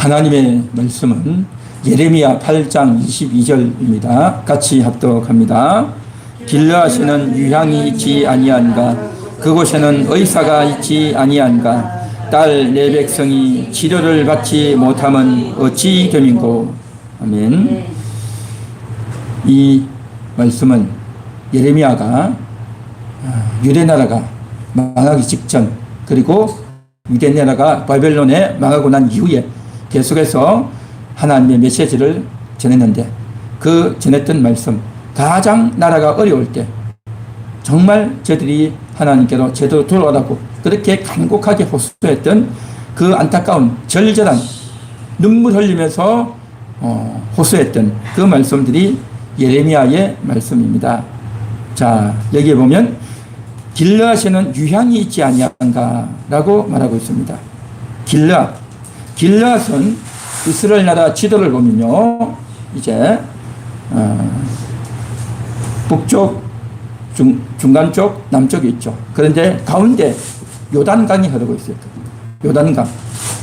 하나님의 말씀은 예레미야 8장 22절입니다. 같이 합독합니다. 길르앗에는 유향이 있지 아니한가? 그곳에는 의사가 있지 아니한가? 딸 내 백성이 치료를 받지 못함은 어찌 됨인고? 아멘. 이 말씀은 예레미야가 유대나라가 망하기 직전, 그리고 유대나라가 바벨론에 망하고 난 이후에 계속해서 하나님의 메시지를 전했는데, 그 전했던 말씀, 가장 나라가 어려울 때 정말 저들이 하나님께로 제대로 돌아오라고 그렇게 간곡하게 호소했던 그 안타까운 절절한 눈물 흘리면서 호소했던 그 말씀들이 예레미야의 말씀입니다. 자, 여기에 보면 길르앗에는 유향이 있지 아니한가 라고 말하고 있습니다. 길르앗은 이스라엘 나라 지도를 보면요, 이제 북쪽, 중간 쪽, 남쪽이 있죠. 그런데 가운데 요단강이 흐르고 있어요. 요단강.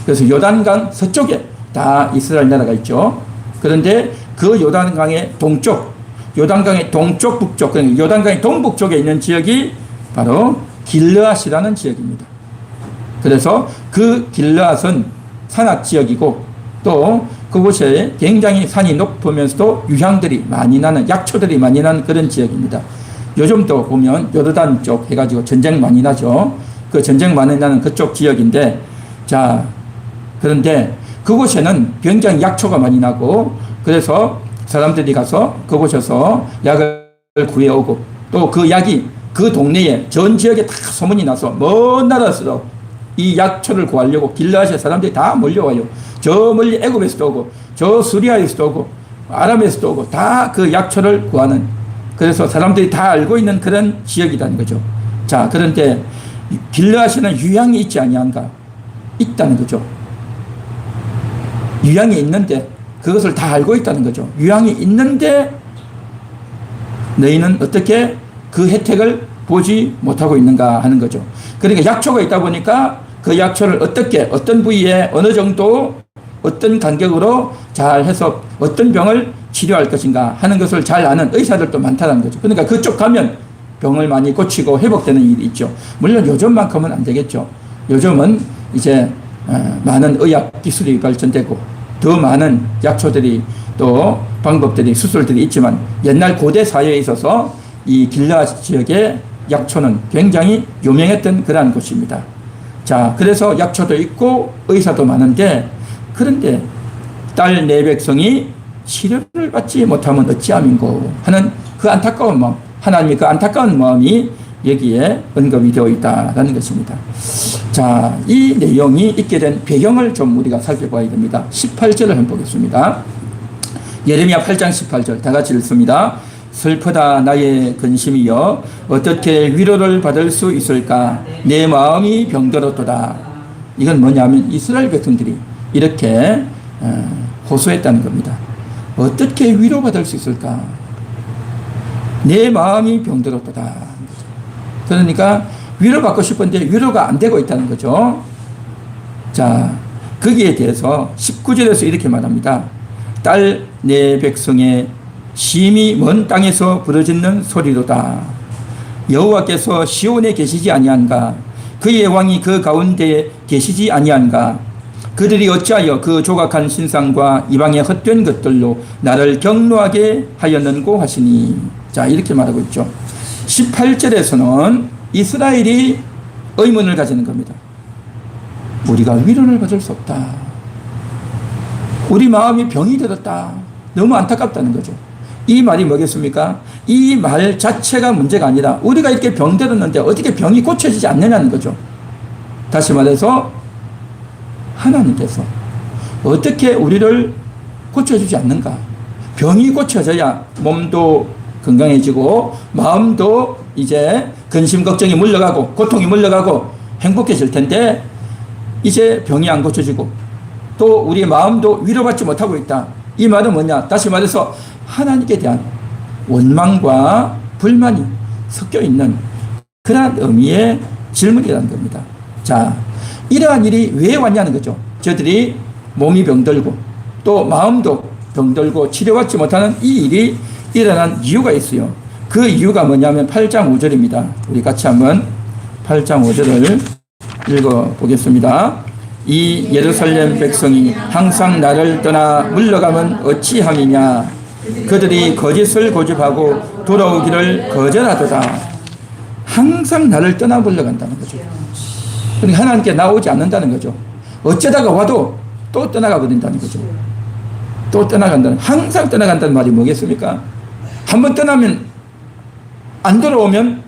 그래서 요단강 서쪽에 다 이스라엘 나라가 있죠. 그런데 그 요단강의 동쪽, 요단강의 동쪽, 북쪽, 그러니까 요단강의 동북쪽에 있는 지역이 바로 길르앗이라는 지역입니다. 그래서 그 길르앗은 산악 지역이고, 또 그곳에 굉장히 산이 높으면서도 유향들이 많이 나는, 약초들이 많이 나는 그런 지역입니다. 요즘도 보면 요르단 쪽 해가지고 전쟁 많이 나죠. 그 전쟁 많이 나는 그쪽 지역인데, 자, 그런데 그곳에는 굉장히 약초가 많이 나고, 그래서 사람들이 가서 그곳에서 약을 구해오고, 또 그 약이 그 동네에, 전 지역에 다 소문이 나서 먼 나라에서도 이 약초를 구하려고 길르앗의 사람들이 다 몰려와요. 저 멀리 애굽에서도 오고, 저 수리아에서도 오고, 아람에서도 오고, 다 그 약초를 구하는, 그래서 사람들이 다 알고 있는 그런 지역이라는 거죠. 자, 그런데 길르앗에는 유향이 있지 아니한가? 있다는 거죠. 유향이 있는데 그것을 다 알고 있다는 거죠. 유향이 있는데 너희는 어떻게 그 혜택을 보지 못하고 있는가 하는 거죠. 그러니까 약초가 있다 보니까 그 약초를 어떻게, 어떤 부위에 어느 정도, 어떤 간격으로 잘 해서 어떤 병을 치료할 것인가 하는 것을 잘 아는 의사들도 많다는 거죠. 그러니까 그쪽 가면 병을 많이 고치고 회복되는 일이 있죠. 물론 요즘만큼은 안 되겠죠. 요즘은 이제 많은 의학 기술이 발전되고 더 많은 약초들이, 또 방법들이, 수술들이 있지만, 옛날 고대 사회에 있어서 이 길르앗 지역의 약초는 굉장히 유명했던 그러한 곳입니다. 자, 그래서 약초도 있고 의사도 많은데, 그런데 딸 내 백성이 치료를 받지 못하면 어찌함인고 하는 그 안타까운 마음, 하나님의 그 안타까운 마음이 여기에 언급이 되어 있다는 것입니다. 자, 이 내용이 있게 된 배경을 좀 우리가 살펴봐야 됩니다. 18절을 한번 보겠습니다. 예레미야 8장 18절 다 같이 읽습니다. 슬프다 나의 근심이여, 어떻게 위로를 받을 수 있을까? 내 마음이 병들었도다. 이건 뭐냐면 이스라엘 백성들이 이렇게 호소했다는 겁니다. 어떻게 위로받을 수 있을까? 내 마음이 병들었도다. 그러니까 위로받고 싶은데 위로가 안 되고 있다는 거죠. 자, 거기에 대해서 19절에서 이렇게 말합니다. 딸 내 백성의 심히 먼 땅에서 부르짖는 소리로다. 여호와께서 시온에 계시지 아니한가? 그의 왕이 그 가운데에 계시지 아니한가? 그들이 어찌하여 그 조각한 신상과 이방의 헛된 것들로 나를 경노하게 하였는고 하시니. 자, 이렇게 말하고 있죠. 18절에서는 이스라엘이 의문을 가지는 겁니다. 우리가 위로를 받을 수 없다. 우리 마음이 병이 들었다. 너무 안타깝다는 거죠. 이 말이 뭐겠습니까? 이 말 자체가 문제가 아니라 우리가 이렇게 병들었는데 어떻게 병이 고쳐지지 않느냐는 거죠. 다시 말해서 하나님께서 어떻게 우리를 고쳐주지 않는가? 병이 고쳐져야 몸도 건강해지고 마음도 이제 근심 걱정이 물러가고 고통이 물러가고 행복해질 텐데, 이제 병이 안 고쳐지고 또 우리의 마음도 위로받지 못하고 있다. 이 말은 뭐냐? 다시 말해서 하나님께 대한 원망과 불만이 섞여 있는 그러한 의미의 질문이라는 겁니다. 자, 이러한 일이 왜 왔냐는 거죠. 저들이 몸이 병들고 또 마음도 병들고 치료받지 못하는 이 일이 일어난 이유가 있어요. 그 이유가 뭐냐면 8장 5절입니다. 우리 같이 한번 8장 5절을 읽어보겠습니다. 이 예루살렘 백성이 항상 나를 떠나 물러가면 어찌함이냐. 그들이 거짓을 고집하고 돌아오기를 거절하도다. 항상 나를 떠나 물러간다는 거죠. 그러니까 하나님께 나오지 않는다는 거죠. 어쩌다가 와도 또 떠나가 버린다는 거죠. 또 떠나간다는, 항상 떠나간다는 말이 뭐겠습니까? 한번 떠나면 안 돌아오면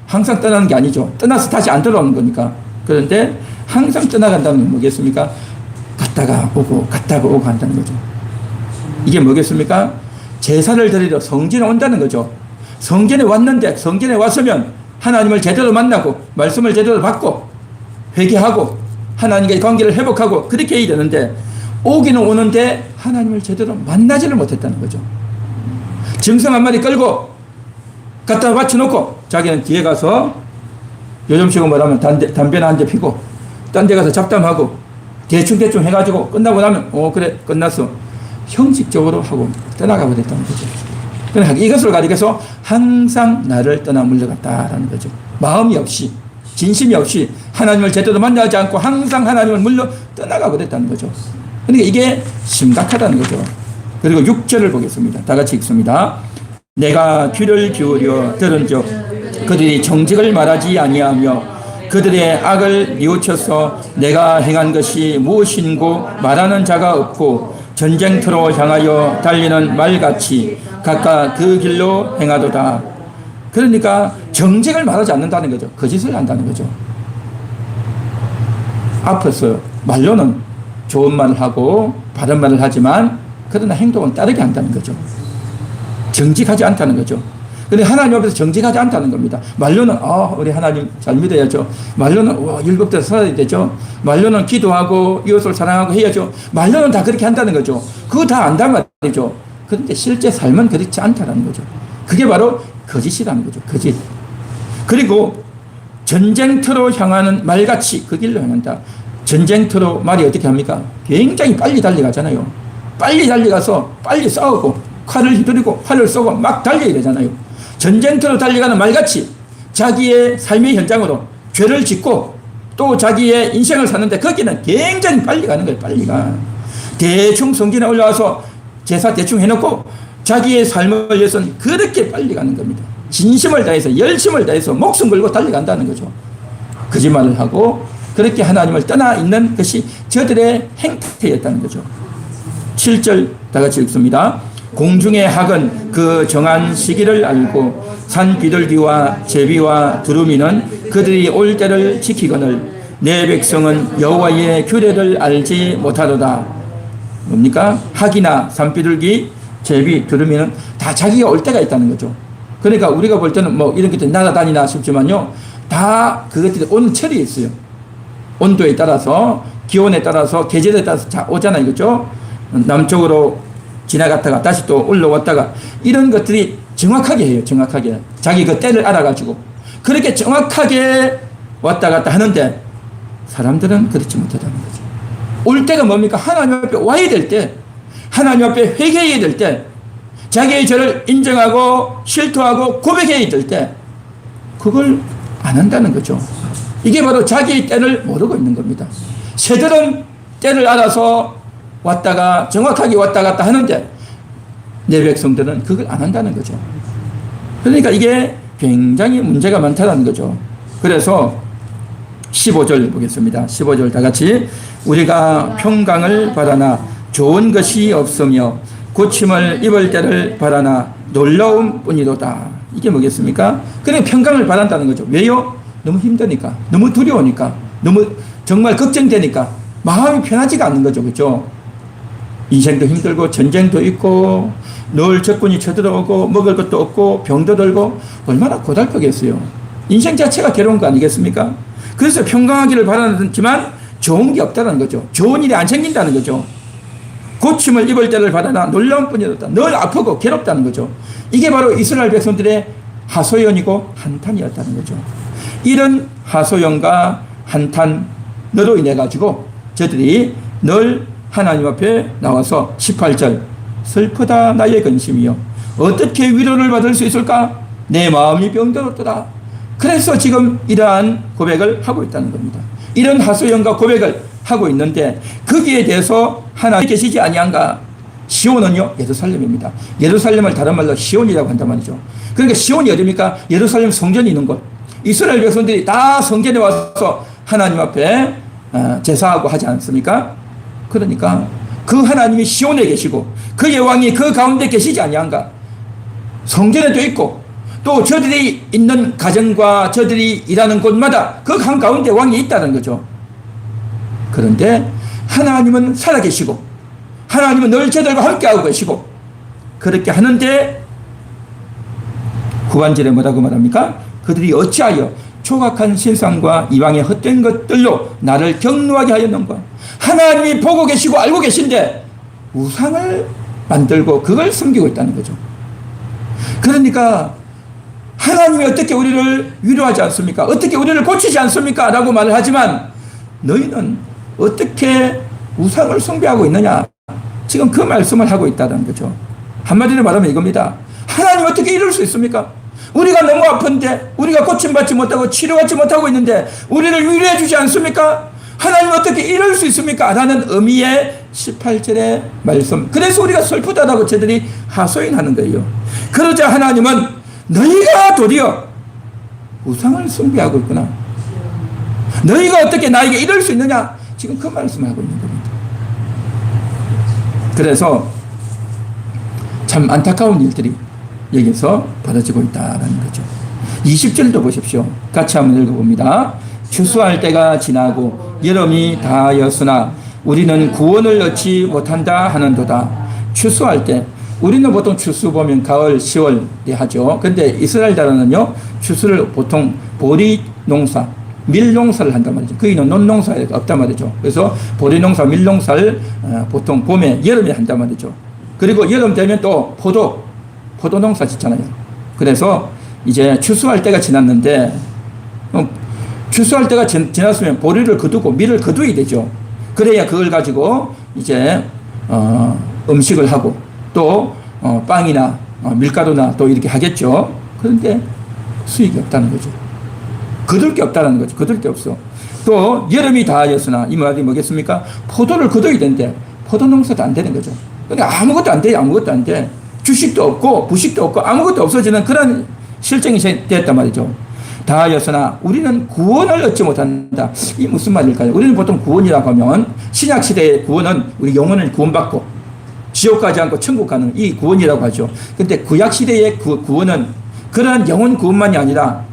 항상 떠나는 게 아니죠. 떠나서 다시 안 돌아오는 거니까. 그런데 항상 떠나간다는 건 뭐겠습니까? 갔다가 오고 갔다가 오고 한다는 거죠. 이게 뭐겠습니까? 제사를 드리러 성전에 온다는 거죠. 성전에 왔는데, 성전에 왔으면 하나님을 제대로 만나고 말씀을 제대로 받고 회개하고 하나님과의 관계를 회복하고 그렇게 해야 되는데, 오기는 오는데 하나님을 제대로 만나지를 못했다는 거죠. 짐승 한 마리 끌고 갖다 받쳐놓고 자기는 뒤에 가서 요즘식으로 말하면 담배나 한 대 피고 딴 데 가서 잡담하고 대충 해가지고 끝나고 나면 그래 끝났어. 형식적으로 하고 떠나가 버렸다는 거죠. 그러니까 이것을 가리켜서 항상 나를 떠나 물러갔다라는 거죠. 마음이 없이 진심이 없이 하나님을 제대로 만나지 않고 항상 하나님을 물러 떠나가 버렸다는 거죠. 그러니까 이게 심각하다는 거죠. 그리고 6절을 보겠습니다. 다 같이 읽습니다. 내가 귀를 기울여 들은즉 그들이 정직을 말하지 아니하며 그들의 악을 뉘우쳐서 내가 행한 것이 무엇인고 말하는 자가 없고 전쟁터로 향하여 달리는 말같이 각각 그 길로 행하도다. 그러니까 정직을 말하지 않는다는 거죠. 거짓을 한다는 거죠. 앞에서 말로는 좋은 말을 하고 바른 말을 하지만 그러나 행동은 다르게 한다는 거죠. 정직하지 않다는 거죠. 근데 하나님 앞에서 정직하지 않다는 겁니다. 말로는 우리 하나님 잘 믿어야죠. 말로는 율법대로 살아야 되죠. 말로는 기도하고 이웃을 사랑하고 해야죠. 말로는 다 그렇게 한다는 거죠. 그거 다 안단 말이죠. 그런데 실제 삶은 그렇지 않다는 거죠. 그게 바로 거짓이라는 거죠. 거짓. 그리고 전쟁터로 향하는 말같이 그 길로 향한다. 전쟁터로 말이 어떻게 합니까? 굉장히 빨리 달려가잖아요. 빨리 달려가서 빨리 싸우고 칼을 휘두르고 활을 쏘고 막 달려야 되잖아요. 전쟁터로 달려가는 말같이 자기의 삶의 현장으로 죄를 짓고 또 자기의 인생을 사는데 거기는 굉장히 빨리 가는 거예요. 빨리 가. 대충 성전에 올라와서 제사 대충 해놓고 자기의 삶을 위해서는 그렇게 빨리 가는 겁니다. 진심을 다해서 열심을 다해서 목숨 걸고 달려간다는 거죠. 거짓말을 하고 그렇게 하나님을 떠나 있는 것이 저들의 행태였다는 거죠. 7절 다 같이 읽습니다. 공중의 학은 그 정한 시기를 알고 산 비둘기와 제비와 두루미는 그들이 올 때를 지키거늘 내 백성은 여호와의 규례를 알지 못하도다. 뭡니까? 학이나 산비둘기, 제비, 두루미는 다 자기가 올 때가 있다는 거죠. 그러니까 우리가 볼 때는 뭐 이런 것들이 날아다니나 싶지만요, 다 그것들이 오는 철이 있어요. 온도에 따라서, 기온에 따라서, 계절에 따라서 오잖아요. 그죠? 남쪽으로 지나갔다가 다시 또 올라왔다가 이런 것들이 정확하게 해요. 정확하게. 자기 그 때를 알아가지고. 그렇게 정확하게 왔다 갔다 하는데 사람들은 그렇지 못하다는 거죠. 올 때가 뭡니까? 하나님 앞에 와야 될 때, 하나님 앞에 회개해야 될 때, 자기의 죄를 인정하고 실토하고 고백해야 될 때 그걸 안 한다는 거죠. 이게 바로 자기의 때를 모르고 있는 겁니다. 새들은 때를 알아서 왔다가 정확하게 왔다 갔다 하는데 내 백성들은 그걸 안 한다는 거죠. 그러니까 이게 굉장히 문제가 많다는 거죠. 그래서 15절 보겠습니다. 15절 다 같이 우리가 평강을 바라나 좋은 것이 없으며 고침을 입을 때를 바라나 놀라움 뿐이로다. 이게 뭐겠습니까? 그래 평강을 바란다는 거죠. 왜요? 너무 힘드니까, 너무 두려우니까, 너무 정말 걱정되니까 마음이 편하지가 않는 거죠. 그렇죠? 인생도 힘들고 전쟁도 있고 늘 적군이 쳐들어오고 먹을 것도 없고 병도 들고 얼마나 고달프겠어요. 인생 자체가 괴로운 거 아니겠습니까? 그래서 평강하기를 바라지만 좋은 게 없다는 거죠. 좋은 일이 안 생긴다는 거죠. 고침을 입을 때를 바라나 놀라운 뿐이었다. 늘 아프고 괴롭다는 거죠. 이게 바로 이스라엘 백성들의 하소연이고 한탄이었다는 거죠. 이런 하소연과 한탄으로 인해 가지고 저들이 늘 하나님 앞에 나와서 18절 슬프다 나의 근심이여 어떻게 위로를 받을 수 있을까? 내 마음이 병들었도다. 그래서 지금 이러한 고백을 하고 있다는 겁니다. 이런 하소연과 고백을 하고 있는데 거기에 대해서 하나님 계시지 아니한가? 시온은요 예루살렘입니다. 예루살렘을 다른 말로 시온이라고 한단 말이죠. 그러니까 시온이 어디입니까? 예루살렘 성전이 있는 곳. 이스라엘 백성들이 다 성전에 와서 하나님 앞에 제사하고 하지 않습니까? 그러니까 그 하나님이 시온에 계시고 그의 왕이 그 가운데 계시지 아니한가? 성전에도 있고 또 저들이 있는 가정과 저들이 일하는 곳마다 그 한가운데 왕이 있다는 거죠. 그런데 하나님은 살아계시고 하나님은 늘 저들과 함께하고 계시고 그렇게 하는데 후반절에 뭐라고 말합니까? 그들이 어찌하여 조각한 신상과 이방의 헛된 것들로 나를 격노하게 하였는가? 하나님이 보고 계시고 알고 계신데 우상을 만들고 그걸 섬기고 있다는 거죠. 그러니까 하나님이 어떻게 우리를 위로하지 않습니까? 어떻게 우리를 고치지 않습니까? 라고 말을 하지만 너희는 어떻게 우상을 숭배하고 있느냐? 지금 그 말씀을 하고 있다는 거죠. 한마디로 말하면 이겁니다. 하나님 어떻게 이럴 수 있습니까? 우리가 너무 아픈데 우리가 고침받지 못하고 치료받지 못하고 있는데 우리를 위로해 주지 않습니까? 하나님 어떻게 이럴 수 있습니까? 라는 의미의 18절의 말씀. 그래서 우리가 슬프다라고 저들이 하소연하는 거예요. 그러자 하나님은 너희가 도리어 우상을 숭배하고 있구나. 너희가 어떻게 나에게 이럴 수 있느냐? 지금 그 말씀을 하고 있는 겁니다. 그래서 참 안타까운 일들이 여기서 벌어지고 있다는 거죠. 20절도 보십시오. 같이 한번 읽어봅니다. 추수할 때가 지나고 여름이 다하였으나 우리는 구원을 얻지 못한다 하는도다. 추수할 때 우리는 보통 추수 보면 가을 10월에 하죠. 근데 이스라엘 나라는요 추수를 보통 보리 농사 밀 농사를 한단 말이죠. 거기는 논 농사가 없단 말이죠. 그래서 보리 농사 밀 농사를 보통 봄에 여름에 한단 말이죠. 그리고 여름 되면 또 포도 농사 짓잖아요. 그래서 이제 추수할 때가 지났는데 추수할 때가 지났으면 보리를 거두고 밀을 거두어야 되죠. 그래야 그걸 가지고 이제 음식을 하고 또 빵이나 밀가루나 또 이렇게 하겠죠. 그런데 수익이 없다는 거죠. 거둘 게 없다는 거죠. 거둘 게 없어. 또 여름이 다하였으나 이 말이 뭐겠습니까? 포도를 거둬야 되는데 포도 농사도 안 되는 거죠. 그러니까 아무것도 안 돼요. 아무것도 안 돼. 주식도 없고 부식도 없고 아무것도 없어지는 그런 실정이 됐단 말이죠. 다하였으나 우리는 구원을 얻지 못한다. 이 무슨 말일까요? 우리는 보통 구원이라고 하면 신약시대의 구원은 우리 영혼을 구원받고 지옥 가지 않고 천국 가는 이 구원이라고 하죠. 근데 구약시대의 구원은 그러한 영혼 구원만이 아니라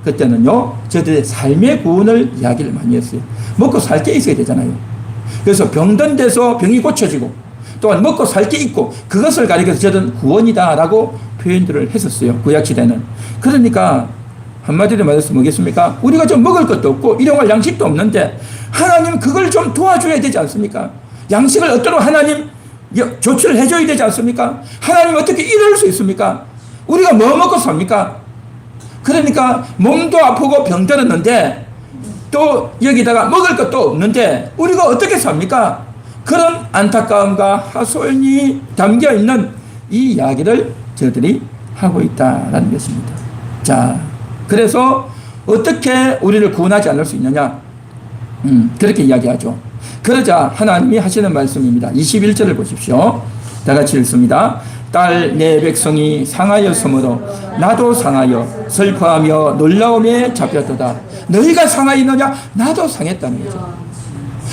그때는요 저들의 삶의 구원을 이야기를 많이 했어요. 먹고 살 게 있어야 되잖아요. 그래서 병든 데서 병이 고쳐지고 또한 먹고 살 게 있고 그것을 가리켜서 저들은 구원이다라고 표현들을 했었어요. 구약시대는. 그러니까 한마디로 말해서 뭐겠습니까? 우리가 좀 먹을 것도 없고 일용할 양식도 없는데 하나님 그걸 좀 도와줘야 되지 않습니까? 양식을 얻도록 하나님 조치를 해줘야 되지 않습니까? 하나님 어떻게 이럴 수 있습니까? 우리가 뭐 먹고 삽니까? 그러니까 몸도 아프고 병들었는데 또 여기다가 먹을 것도 없는데 우리가 어떻게 삽니까? 그런 안타까움과 하소연이 담겨있는 이 이야기를 저들이 하고 있다는 것입니다. 자, 그래서 어떻게 우리를 구원하지 않을 수 있느냐? 그렇게 이야기하죠. 그러자 하나님이 하시는 말씀입니다. 21절을 보십시오. 다 같이 읽습니다. 딸 내 백성이 상하였으므로 나도 상하여 슬퍼하며 놀라움에 잡혔도다. 너희가 상하였느냐? 나도 상했다는 거죠.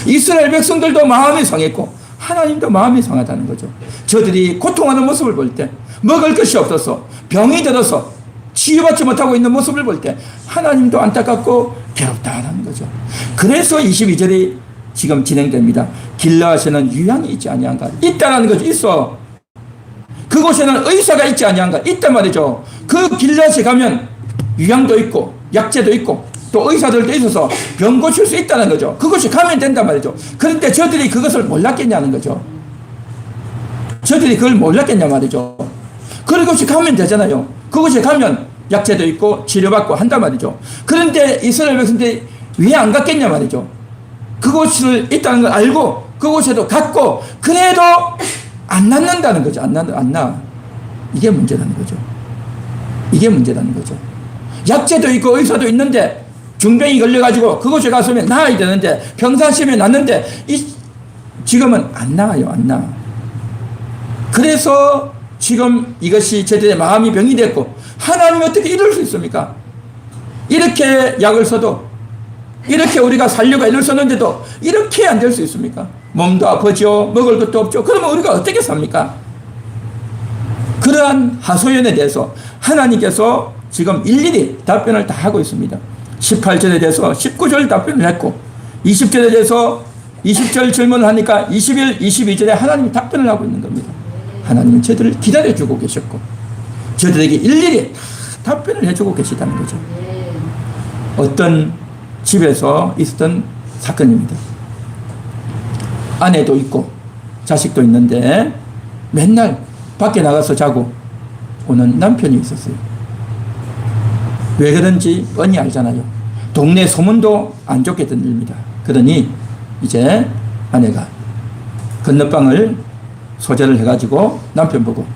이스라엘 백성들도 마음이 상했고 하나님도 마음이 상하다는 거죠. 저들이 고통하는 모습을 볼 때 먹을 것이 없어서 병이 들어서 치유받지 못하고 있는 모습을 볼 때 하나님도 안타깝고 괴롭다는 거죠. 그래서 22절이 지금 진행됩니다. 길라앗에는 유향이 있지 아니한가? 있다라는 거죠. 있어. 그곳에는 의사가 있지 아니한가? 있단 말이죠. 그 길라앗에 가면 유향도 있고 약재도 있고 또 의사들도 있어서 병 고칠 수 있다는 거죠. 그것이 가면 된단 말이죠. 그런데 저들이 그것을 몰랐겠냐는 거죠. 저들이 그걸 몰랐겠냐 말이죠. 그것이 가면 되잖아요. 그것이 가면 약재도 있고 치료받고 한단 말이죠. 그런데 이스라엘 백성들이 왜 안 갔겠냐 말이죠. 그것을 있다는 걸 알고 그곳에도 갔고 그래도 안 낫는다는 거죠. 안 나. 이게 문제라는 거죠. 이게 문제라는 거죠. 약재도 있고 의사도 있는데 중병이 걸려가지고 그곳에 갔으면 나아야 되는데 평상시에 났는데 지금은 안 나아요. 안 나아. 그래서 지금 이것이 제들의 마음이 병이 됐고 하나님이 어떻게 이럴 수 있습니까? 이렇게 약을 써도 이렇게 우리가 살려고 애를 썼는데도 이렇게 안 될 수 있습니까? 몸도 아프죠. 먹을 것도 없죠. 그러면 우리가 어떻게 삽니까? 그러한 하소연에 대해서 하나님께서 지금 일일이 답변을 다 하고 있습니다. 18절에 대해서 19절 답변을 했고 20절에 대해서 20절 질문을 하니까 21, 22절에 하나님이 답변을 하고 있는 겁니다. 하나님은 저들을 기다려주고 계셨고 저들에게 일일이 답변을 해주고 계시다는 거죠. 어떤 집에서 있었던 사건입니다. 아내도 있고 자식도 있는데 맨날 밖에 나가서 자고 오는 남편이 있었어요. 왜 그런지 뻔히 알잖아요. 동네 소문도 안 좋게 들립니다. 그러니 이제 아내가 건너방을 소재를 해가지고 남편 보고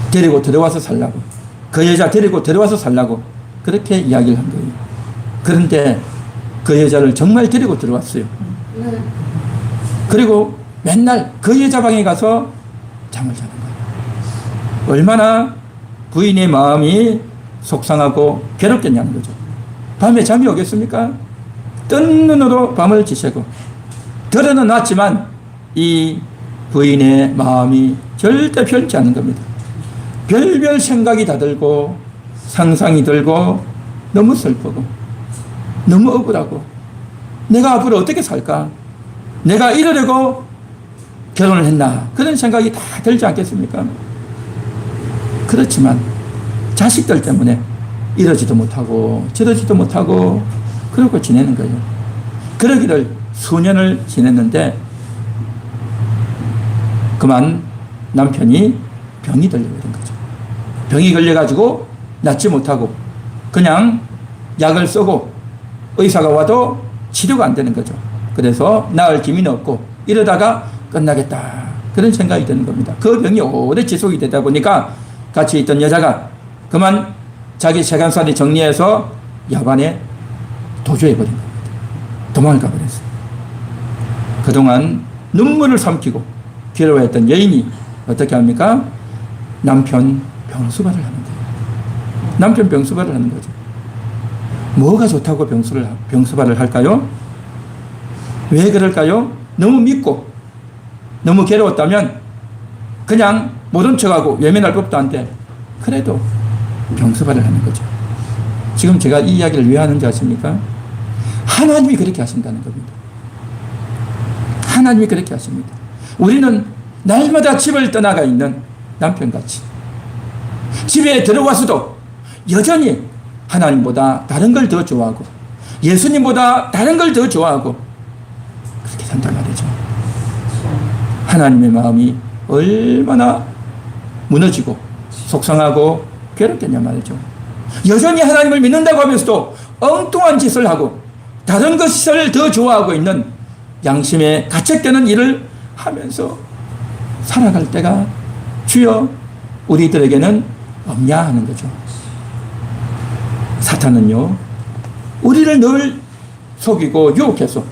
데리고 들어와서 살라고, 그 여자 데리고 들어와서 살라고 그렇게 이야기를 한 거예요. 그런데 그 여자를 정말 데리고 들어왔어요. 그리고 맨날 그 여자 방에 가서 잠을 자는 거예요. 얼마나 부인의 마음이 속상하고 괴롭겠냐는 거죠. 밤에 잠이 오겠습니까? 뜬 눈으로 밤을 지새고 들어는 놨지만 이 부인의 마음이 절대 편치 않은 겁니다. 별별 생각이 다 들고 상상이 들고 너무 슬프고 너무 억울하고 내가 앞으로 어떻게 살까? 내가 이러려고 결혼을 했나? 그런 생각이 다 들지 않겠습니까? 그렇지만 자식들 때문에 이러지도 못하고 저러지도 못하고 그러고 지내는 거예요. 그러기를 수년을 지냈는데 그만 남편이 병이 걸려버린 거죠. 병이 걸려가지고 낫지 못하고 그냥 약을 쓰고 의사가 와도 치료가 안 되는 거죠. 그래서 나을 기미는 없고 이러다가 끝나겠다 그런 생각이 드는 겁니다. 그 병이 오래 지속이 되다 보니까 같이 있던 여자가 그만 자기 세간살이 정리해서 야반에 도주해버린 겁니다. 도망을 가버렸어요. 그동안 눈물을 삼키고 괴로워했던 여인이 어떻게 합니까? 남편 병수발을 하는 거예요. 남편 병수발을 하는 거죠. 뭐가 좋다고 병수발을 할까요? 왜 그럴까요? 너무 믿고 너무 괴로웠다면 그냥 모른 척하고 외면할 법도 한데 그래도 병수발을 하는 거죠. 지금 제가 이 이야기를 왜 하는지 아십니까? 하나님이 그렇게 하신다는 겁니다. 하나님이 그렇게 하십니다. 우리는 날마다 집을 떠나가 있는 남편같이 집에 들어와서도 여전히 하나님보다 다른 걸 더 좋아하고 예수님보다 다른 걸 더 좋아하고 그렇게 산단 말이죠. 하나님의 마음이 얼마나 무너지고 속상하고 괴롭겠냐 말이죠. 여전히 하나님을 믿는다고 하면서도 엉뚱한 짓을 하고 다른 것을 더 좋아하고 있는 양심에 가책되는 일을 하면서 살아갈 때가 주여 우리들에게는 없냐 하는 거죠. 사탄은요 우리를 늘 속이고 유혹해서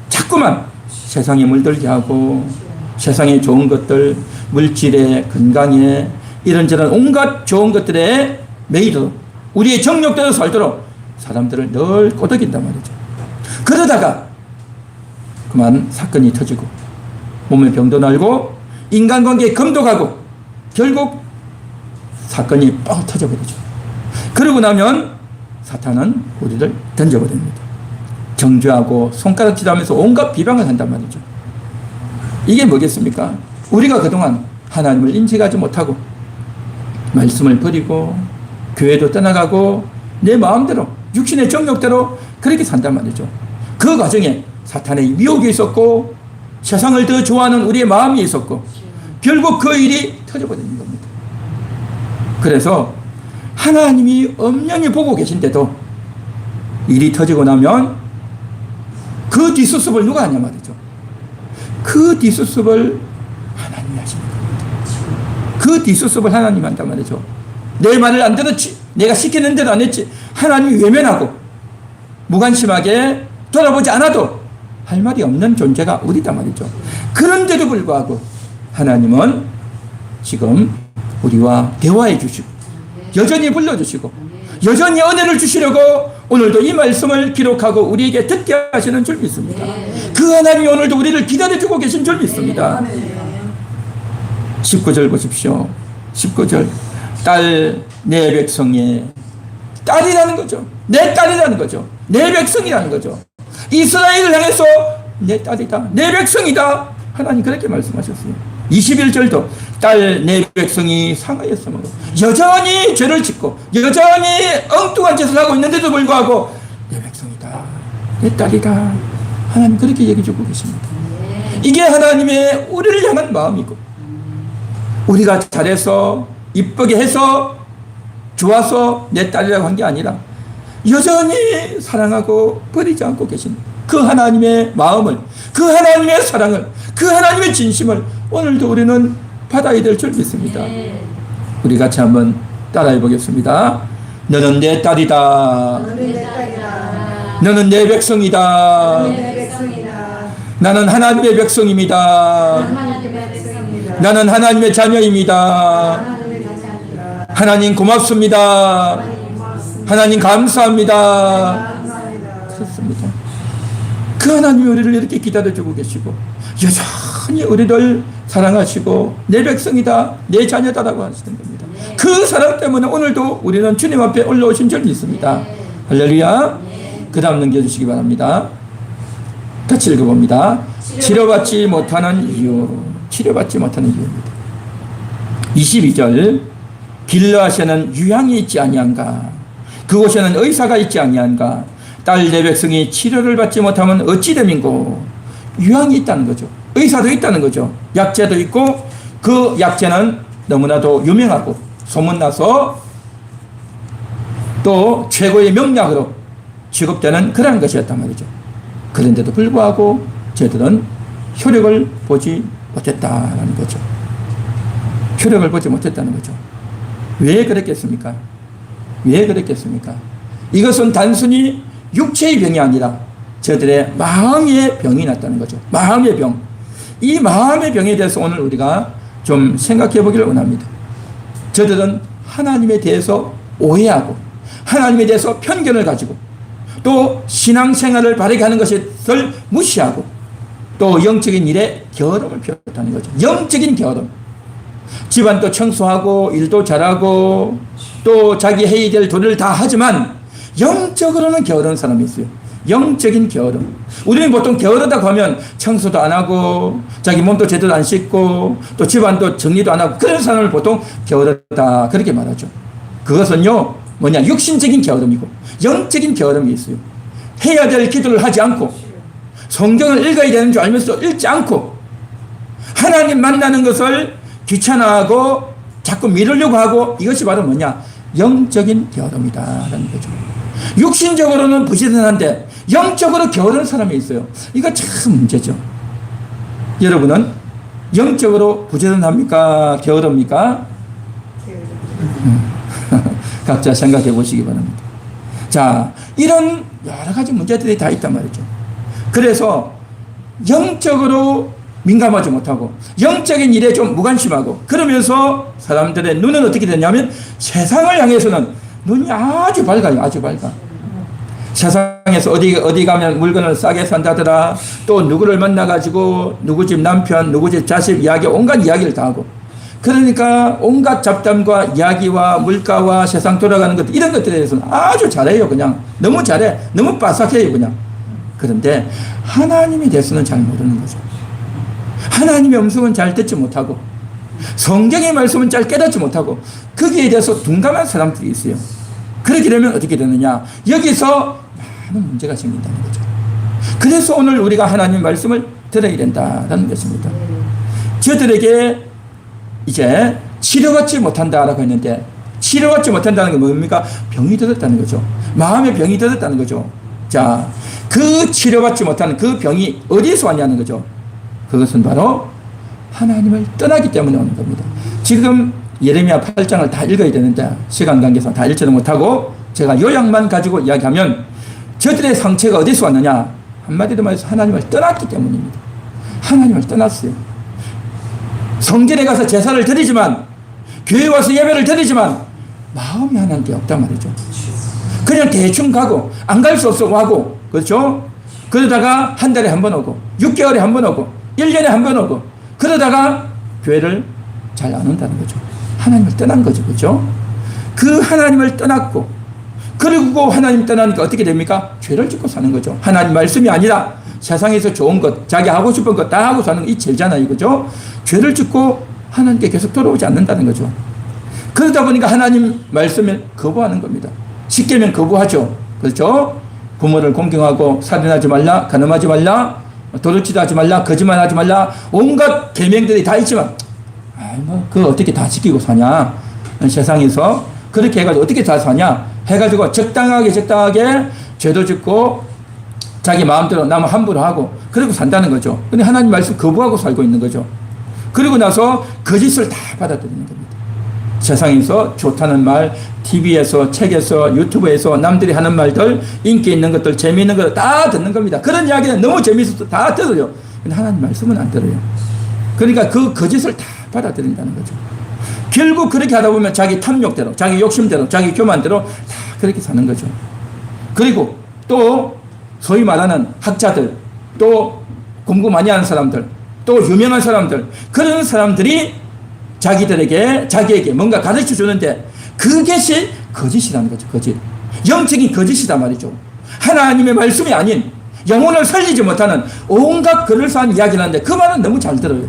자꾸만 세상에 물들게 하고 세상의 좋은 것들 물질에 건강에 이런저런 온갖 좋은 것들에 매이도록 우리의 정욕대로 살도록 사람들을 늘 꼬드긴단 말이죠. 그러다가 그만 사건이 터지고 몸의 병도 날고 인간관계에 금도 가고 결국 사건이 뻥 터져버리죠. 그러고 나면 사탄은 우리를 던져버립니다. 정죄하고 손가락질 하면서 온갖 비방을 한단 말이죠. 이게 뭐겠습니까? 우리가 그동안 하나님을 인식하지 못하고 말씀을 버리고 교회도 떠나가고 내 마음대로 육신의 정욕대로 그렇게 산단 말이죠. 그 과정에 사탄의 미혹이 있었고 세상을 더 좋아하는 우리의 마음이 있었고 결국 그 일이 터져버리는 겁니다. 그래서 하나님이 엄연히 보고 계신데도 일이 터지고 나면 그 뒷수습을 누가 하냐 말이죠. 그 뒷수습을 하나님이 하시는 겁니다. 그 뒷수습을 하나님이 한단 말이죠. 내 말을 안 들었지, 내가 시키는데도 안 했지, 하나님이 외면하고 무관심하게 돌아보지 않아도 할 말이 없는 존재가 우리단 말이죠. 그런데도 불구하고 하나님은 지금 우리와 대화해 주시고 여전히 불러주시고 여전히 은혜를 주시려고 오늘도 이 말씀을 기록하고 우리에게 듣게 하시는 줄 믿습니다. 그 하나님이 오늘도 우리를 기다려주고 계신 줄 믿습니다. 19절 보십시오. 19절. 딸 내 백성의 딸이라는 거죠. 내 딸이라는 거죠. 내 백성이라는 거죠. 이스라엘을 향해서 내 딸이다, 내 백성이다, 하나님 그렇게 말씀하셨어요. 21절도 딸 내 백성이 상하였으므로 여전히 죄를 짓고 여전히 엉뚱한 짓을 하고 있는데도 불구하고 내 백성이다, 내 딸이다, 하나님 그렇게 얘기해주고 계십니다. 이게 하나님의 우리를 향한 마음이고, 우리가 잘해서 이쁘게 해서 좋아서 내 딸이라고 한 게 아니라 여전히 사랑하고 버리지 않고 계신 그 하나님의 마음을, 그 하나님의 사랑을, 그 하나님의 진심을 오늘도 우리는 받아야 될 줄 믿습니다. 우리 같이 한번 따라해 보겠습니다. 너는 내 딸이다. 너는 내 백성이다. 나는 하나님의 백성입니다. 나는 하나님의 자녀입니다. 하나님 고맙습니다. 하나님 감사합니다. 그렇습니다. 그 하나님이 우리를 이렇게 기다려주고 계시고 여전히 우리를 사랑하시고 내 백성이다, 내 자녀다라고 하시는 겁니다. 그 사랑 때문에 오늘도 우리는 주님 앞에 올라오신 줄 믿습니다. 할렐루야. 그 다음 넘겨주시기 바랍니다. 같이 읽어봅니다. 치료받지 못하는 이유. 치료받지 못하는 이유입니다. 22절. 길르앗에는 유향이 있지 아니한가, 그곳에는 의사가 있지 아니한가, 딸 내 백성이 치료를 받지 못하면 어찌 됨인고. 유향이 있다는 거죠. 의사도 있다는 거죠. 약재도 있고 그 약재는 너무나도 유명하고 소문나서 또 최고의 명약으로 취급되는 그런 것이었단 말이죠. 그런데도 불구하고 저들은 효력을 보지 못했다는 거죠. 효력을 보지 못했다는 거죠. 왜 그랬겠습니까? 왜 그랬겠습니까? 이것은 단순히 육체의 병이 아니라 저들의 마음의 병이 났다는 거죠. 마음의 병. 이 마음의 병에 대해서 오늘 우리가 좀 생각해 보기를 원합니다. 저들은 하나님에 대해서 오해하고 하나님에 대해서 편견을 가지고 또 신앙생활을 바르게 하는 것을 무시하고 또 영적인 일에 게으름을 피웠다는 거죠. 영적인 게으름. 집안도 청소하고 일도 잘하고 또 자기 해야 될 도리를 다 하지만 영적으로는 게으른 사람이 있어요. 영적인 게으름. 우리는 보통 게으르다고 하면 청소도 안 하고 자기 몸도 제대로 안 씻고 또 집안도 정리도 안 하고 그런 사람을 보통 게으르다 그렇게 말하죠. 그것은요 뭐냐, 육신적인 게으름이고 영적인 게으름이 있어요. 해야 될 기도를 하지 않고 성경을 읽어야 되는 줄 알면서 읽지 않고 하나님 만나는 것을 귀찮아하고 자꾸 미루려고 하고, 이것이 바로 뭐냐, 영적인 게으름이다라는 거죠. 육신적으로는 부지런한데 영적으로 게으른 사람이 있어요. 이거 참 문제죠. 여러분은 영적으로 부지런합니까? 게으릅니까? 각자 생각해 보시기 바랍니다. 자, 이런 여러 가지 문제들이 다 있단 말이죠. 그래서 영적으로 민감하지 못하고 영적인 일에 좀 무관심하고 그러면서 사람들의 눈은 어떻게 되냐면 세상을 향해서는 눈이 아주 밝아요. 아주 밝아. 세상에서 어디 가면 물건을 싸게 산다더라, 또 누구를 만나가지고 누구 집 남편 누구 집 자식 이야기 온갖 이야기를 다 하고, 그러니까 온갖 잡담과 이야기와 물가와 세상 돌아가는 것 이런 것들에 대해서는 아주 잘해요. 그냥 너무 잘해. 너무 빠삭해요 그냥. 그런데 하나님에 대해서는 잘 모르는 거죠. 하나님의 음성은 잘 듣지 못하고 성경의 말씀은 잘 깨닫지 못하고 거기에 대해서 둔감한 사람들이 있어요. 그렇게 되면 어떻게 되느냐, 여기서 많은 문제가 생긴다는 거죠. 그래서 오늘 우리가 하나님의 말씀을 들어야 된다는 것입니다. 저들에게 이제 치료받지 못한다라고 했는데, 치료받지 못한다는 게 뭡니까? 병이 들었다는 거죠. 마음의 병이 들었다는 거죠. 자, 그 치료받지 못하는 그 병이 어디서 왔냐는 거죠. 그것은 바로 하나님을 떠나기 때문에 오는 겁니다. 지금 예레미야 8장을 다 읽어야 되는데 시간 관계상 다 읽지도 못하고 제가 요약만 가지고 이야기하면 저들의 상처가 어디서 왔느냐? 한마디로 말해서 하나님을 떠났기 때문입니다. 하나님을 떠났어요. 성전에 가서 제사를 드리지만, 교회 와서 예배를 드리지만 마음이 하나님께 없단 말이죠. 그냥 대충 가고 안 갈 수 없어 하고, 그렇죠? 그러다가 한 달에 한 번 오고 6개월에 한 번 오고 1년에 한 번 오고, 그러다가 교회를 잘 안 온다는 거죠. 하나님을 떠난 거죠. 그렇죠? 그 하나님을 떠났고, 그리고 하나님 떠나니까 어떻게 됩니까? 죄를 짓고 사는 거죠. 하나님 말씀이 아니라 세상에서 좋은 것, 자기 하고 싶은 것 다 하고 사는 이 죄잖아요. 그죠? 죄를 짓고 하나님께 계속 돌아오지 않는다는 거죠. 그러다 보니까 하나님 말씀을 거부하는 겁니다. 십계명 거부하죠. 그렇죠? 부모를 공경하고, 살인하지 말라, 간음하지 말라, 도둑질하지 하지 말라, 거짓말하지 말라, 온갖 계명들이 다 있지만, 그거 어떻게 다 지키고 사냐? 세상에서 그렇게 해가지고 어떻게 다 사냐? 해가지고 적당하게 죄도 짓고 자기 마음대로 남을 함부로 하고 그러고 산다는 거죠. 근데 하나님 말씀 거부하고 살고 있는 거죠. 그리고 나서 거짓을 다 받아들이는 겁니다. 세상에서 좋다는 말, TV에서, 책에서, 유튜브에서 남들이 하는 말들, 인기 있는 것들, 재미있는 것들 다 듣는 겁니다. 그런 이야기는 너무 재미있어서 다 들어요. 근데 하나님 말씀은 안 들어요. 그러니까 그 거짓을 다 받아들인다는 거죠. 결국 그렇게 하다 보면 자기 탐욕대로, 자기 욕심대로, 자기 교만대로 다 그렇게 사는 거죠. 그리고 또 소위 말하는 학자들, 또 공부 많이 하는 사람들, 또 유명한 사람들, 그런 사람들이 자기에게 뭔가 가르쳐 주는데 그것이 거짓이라는 거죠. 거짓. 영적인 거짓이다 말이죠. 하나님의 말씀이 아닌, 영혼을 살리지 못하는 온갖 그럴싸한 이야기를 하는데 그 말은 너무 잘 들어요.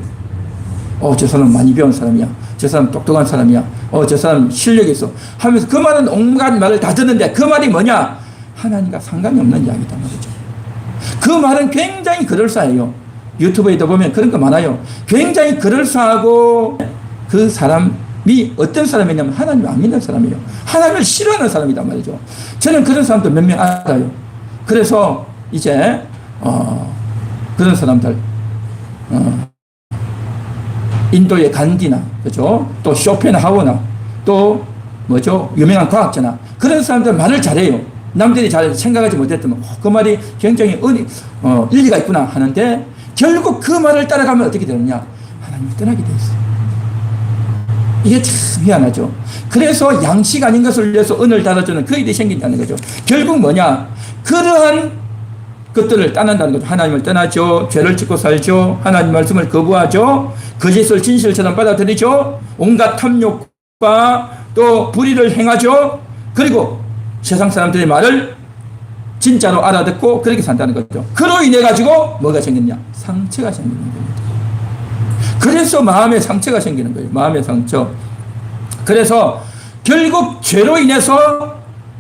저 사람 많이 배운 사람이야. 저 사람 똑똑한 사람이야. 저 사람 실력이 있어. 하면서 그 말은 온갖 말을 다 듣는데 그 말이 뭐냐? 하나님과 상관이 없는 이야기다 말이죠. 그 말은 굉장히 그럴싸해요. 유튜브에도 보면 그런 거 많아요. 굉장히 그럴싸하고, 그 사람이 어떤 사람이냐면 하나님을 안 믿는 사람이에요. 하나님을 싫어하는 사람이란 말이죠. 저는 그런 사람도 몇 명 알아요. 그래서 이제 그런 사람들, 인도의 간디나, 그죠? 또 쇼펜하우어나, 또 뭐죠? 유명한 과학자나, 그런 사람들 말을 잘해요. 남들이 잘 생각하지 못했더만 그 말이 굉장히 일리가 있구나 하는데, 결국 그 말을 따라가면 어떻게 되느냐? 하나님을 떠나게 돼 있어요. 이게 참 희한하죠. 그래서 양식 아닌 것을 위해서 은을 달아주는 그 일이 생긴다는 거죠. 결국 뭐냐? 그러한 것들을 떠난다는 거죠. 하나님을 떠나죠. 죄를 짓고 살죠. 하나님 말씀을 거부하죠. 거짓을 진실처럼 받아들이죠. 온갖 탐욕과 또 불의를 행하죠. 그리고 세상 사람들의 말을 진짜로 알아듣고 그렇게 산다는 거죠. 그로 인해 가지고 뭐가 생겼냐? 상처가 생기는 겁니다. 그래서 마음의 상처가 생기는 거예요. 마음의 상처. 그래서 결국 죄로 인해서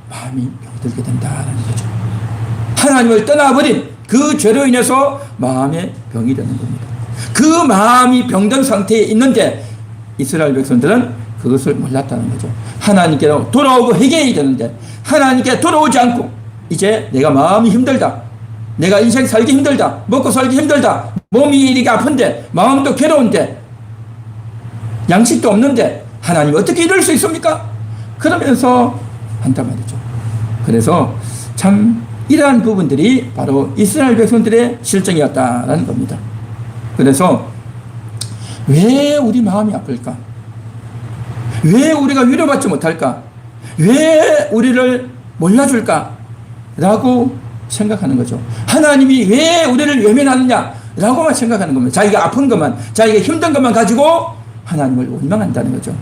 마음이 병들게 된다는 거죠. 하나님을 떠나버린 그 죄로 인해서 마음에 병이 되는 겁니다. 그 마음이 병든 상태에 있는데 이스라엘 백성들은 그것을 몰랐다는 거죠. 하나님께로 돌아오고 회개해야 되는데 하나님께 돌아오지 않고, 이제 내가 마음이 힘들다, 내가 인생 살기 힘들다, 먹고 살기 힘들다, 몸이 이렇게 아픈데, 마음도 괴로운데, 양식도 없는데 하나님 어떻게 이럴 수 있습니까? 그러면서 한단 말이죠. 그래서 참 이러한 부분들이 바로 이스라엘 백성들의 실정이었다라는 겁니다. 그래서 왜 우리 마음이 아플까? 왜 우리가 위로받지 못할까? 왜 우리를 몰라줄까? 라고 생각하는 거죠. 하나님이 왜 우리를 외면하느냐? 라고만 생각하는 겁니다. 자기가 아픈 것만, 자기가 힘든 것만 가지고 하나님을 원망한다는 거죠.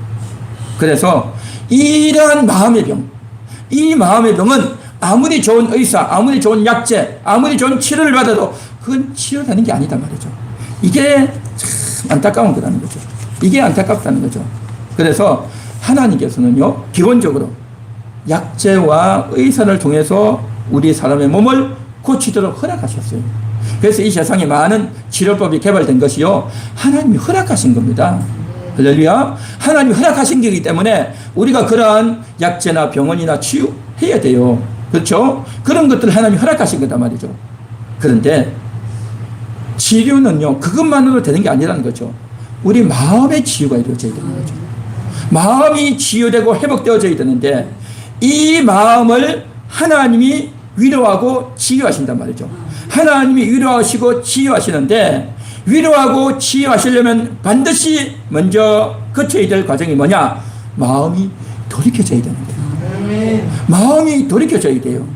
그래서 이러한 마음의 병, 이 마음의 병은 아무리 좋은 의사, 아무리 좋은 약재, 아무리 좋은 치료를 받아도 그건 치료되는 게 아니다 말이죠. 이게 참 안타까운 거라는 거죠. 이게 안타깝다는 거죠. 그래서 하나님께서는요, 기본적으로 약재와 의사를 통해서 우리 사람의 몸을 고치도록 허락하셨어요. 그래서 이 세상에 많은 치료법이 개발된 것이요, 하나님이 허락하신 겁니다. 할렐루야. 하나님이 허락하신 거기 때문에 우리가 그러한 약재나 병원이나 치유해야 돼요. 그렇죠? 그런 것들을 하나님이 허락하신 거단 말이죠. 그런데 치료는요, 그것만으로 되는 게 아니라는 거죠. 우리 마음의 치유가 이루어져야 되는 거죠. 마음이 치유되고 회복되어져야 되는데, 이 마음을 하나님이 위로하고 치유하신단 말이죠. 하나님이 위로하시고 치유하시는데, 위로하고 치유하시려면 반드시 먼저 거쳐야 될 과정이 뭐냐? 마음이 돌이켜져야 되는 거예요. 마음이 돌이켜져야 돼요.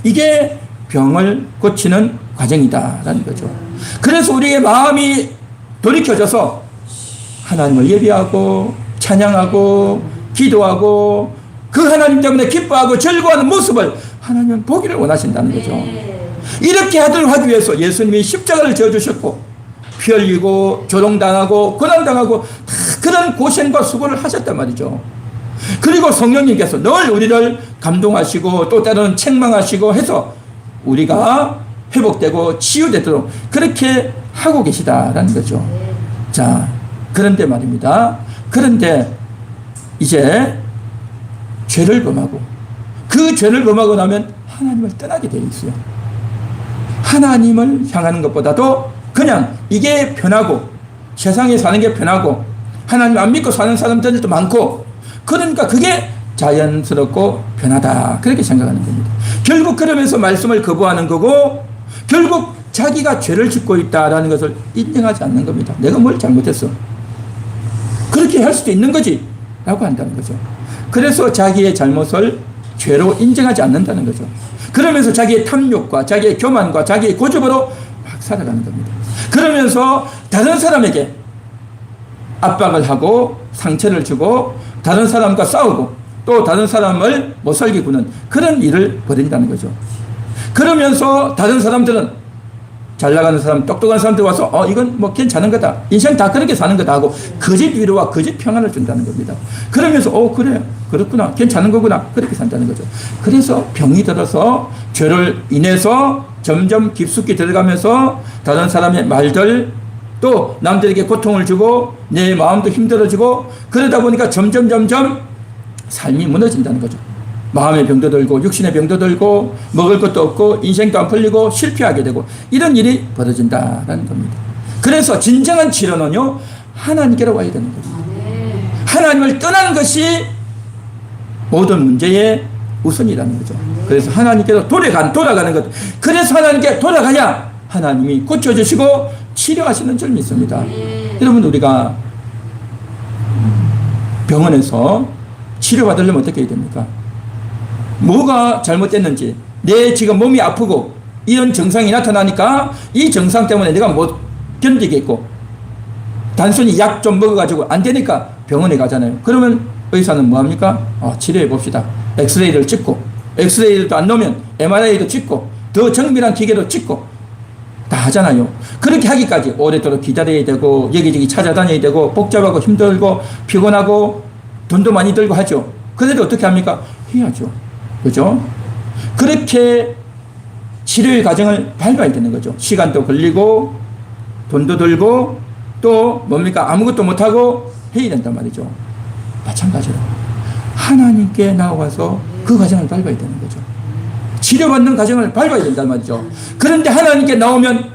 이게 병을 고치는 과정이다라는 거죠. 그래서 우리의 마음이 돌이켜져서 하나님을 예배하고 찬양하고 기도하고 그 하나님 때문에 기뻐하고 즐거워하는 모습을 하나님은 보기를 원하신다는 거죠. 이렇게 하기 위해서 예수님이 십자가를 지어주셨고 피 흘리고 조롱당하고 고난당하고 다 그런 고생과 수고를 하셨단 말이죠. 그리고 성령님께서 늘 우리를 감동하시고 또 때로는 책망하시고 해서 우리가 회복되고 치유되도록 그렇게 하고 계시다라는 거죠. 자, 그런데 말입니다. 그런데 이제 죄를 범하고 그 죄를 범하고 나면 하나님을 떠나게 되어 있어요. 하나님을 향하는 것보다도 그냥 이게 편하고 세상에 사는 게 편하고 하나님 안 믿고 사는 사람들도 많고 그러니까 그게 자연스럽고 편하다 그렇게 생각하는 겁니다. 결국 그러면서 말씀을 거부하는 거고 결국 자기가 죄를 짓고 있다라는 것을 인정하지 않는 겁니다. 내가 뭘 잘못했어. 그렇게 할 수도 있는 거지 라고 한다는 거죠. 그래서 자기의 잘못을 죄로 인정하지 않는다는 거죠. 그러면서 자기의 탐욕과 자기의 교만과 자기의 고집으로 막 살아가는 겁니다. 그러면서 다른 사람에게 압박을 하고 상처를 주고 다른 사람과 싸우고 또 다른 사람을 못살게 구는 그런 일을 벌인다는 거죠. 그러면서 다른 사람들은 잘 나가는 사람, 똑똑한 사람들 와서 이건 뭐 괜찮은 거다. 인생 다 그렇게 사는 거다 하고 거짓 위로와 거짓 평안을 준다는 겁니다. 그러면서 그래 그렇구나 괜찮은 거구나 그렇게 산다는 거죠. 그래서 병이 들어서 죄를 인해서 점점 깊숙이 들어가면서 다른 사람의 말들 또 남들에게 고통을 주고 내 마음도 힘들어지고 그러다 보니까 점점 삶이 무너진다는 거죠. 마음의 병도 들고 육신의 병도 들고 먹을 것도 없고 인생도 안 풀리고 실패하게 되고 이런 일이 벌어진다는 겁니다. 그래서 진정한 치료는요 하나님께로 와야 되는 거죠. 하나님을 떠나는 것이 모든 문제의 우선이라는 거죠. 그래서 하나님께로 돌아가는 것. 그래서 하나님께 돌아가야 하나님이 고쳐주시고 치료하시는 줄 믿습니다. 여러분 우리가 병원에서 치료받으려면 어떻게 해야 됩니까? 뭐가 잘못됐는지 내 지금 몸이 아프고 이런 증상이 나타나니까 이 증상 때문에 내가 못 견디겠고 단순히 약 좀 먹어가지고 안 되니까 병원에 가잖아요. 그러면 의사는 뭐합니까? 치료해 봅시다. 엑스레이를 찍고 엑스레이도 안 나오면 MRI도 찍고 더 정밀한 기계도 찍고 다 하잖아요. 그렇게 하기까지 오랫도록 기다려야 되고 여기저기 찾아다녀야 되고 복잡하고 힘들고 피곤하고 돈도 많이 들고 하죠. 그래도 어떻게 합니까? 해야죠. 그죠? 그렇게 치료의 과정을 밟아야 되는 거죠. 시간도 걸리고 돈도 들고 또 뭡니까? 아무것도 못하고 해야 된단 말이죠. 마찬가지로 하나님께 나와서 그 과정을 밟아야 되는 거죠. 치료받는 과정을 밟아야 된단 말이죠. 그런데 하나님께 나오면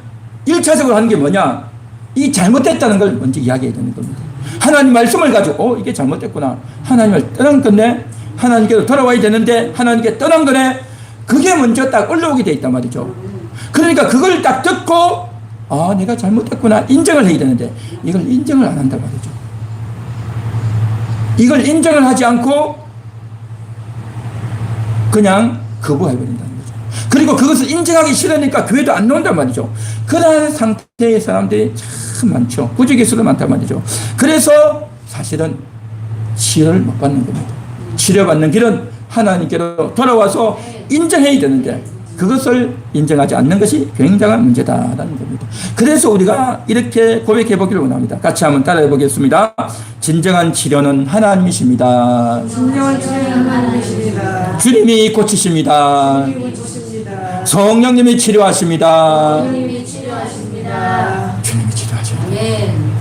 1차적으로 하는 게 뭐냐? 이 잘못됐다는 걸 먼저 이야기해야 되는 겁니다. 하나님 말씀을 가지고 이게 잘못됐구나. 하나님을 떠난 건데 하나님께로 돌아와야 되는데 하나님께 떠난 거네. 그게 먼저 딱 올라오게 돼 있단 말이죠. 그러니까 그걸 딱 듣고 내가 잘못했구나 인정을 해야 되는데 이걸 인정을 안 한단 말이죠. 이걸 인정을 하지 않고 그냥 거부해버린다는 거죠. 그리고 그것을 인정하기 싫으니까 교회도 안 나온단 말이죠. 그러한 상태의 사람들이 참 많죠. 부지기수도 많단 말이죠. 그래서 사실은 치료를 못 받는 겁니다. 치료받는 길은 하나님께로 돌아와서 인정해야 되는데 그것을 인정하지 않는 것이 굉장한 문제다라는 겁니다. 그래서 우리가 이렇게 고백해 보기를 원합니다. 같이 한번 따라해 보겠습니다. 진정한 치료는 하나님이십니다. 진정한 치료는 하나님이십니다. 주님이 고치십니다. 주님이 고치십니다. 성령님이 치료하십니다. 주님이 치료하십니다. 주님이 치료하십니다. 아멘.